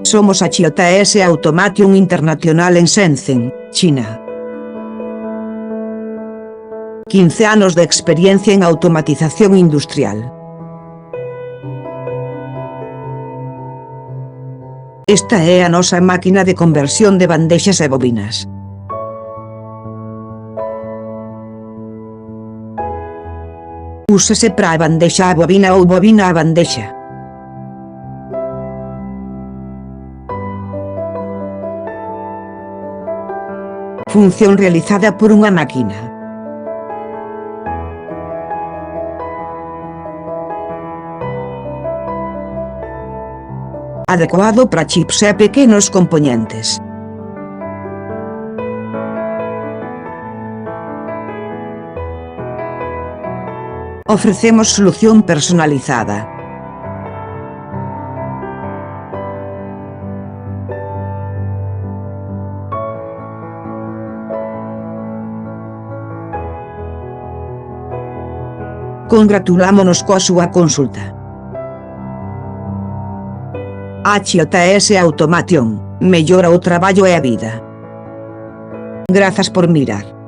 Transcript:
Somos a HJS Automation International en Shenzhen, China. 15 anos de experiencia en automatización industrial. Esta é a nosa máquina de conversión de bandexas e bobinas. Úsase para a bandexa a bobina ou bobina a bandexa. Función realizada por unha máquina. Adecuado para chips e pequenos componentes. Ofrecemos solución personalizada. Congratulámonos coa súa consulta. HJS Automation, mellora o traballo e a vida. Grazas por mirar.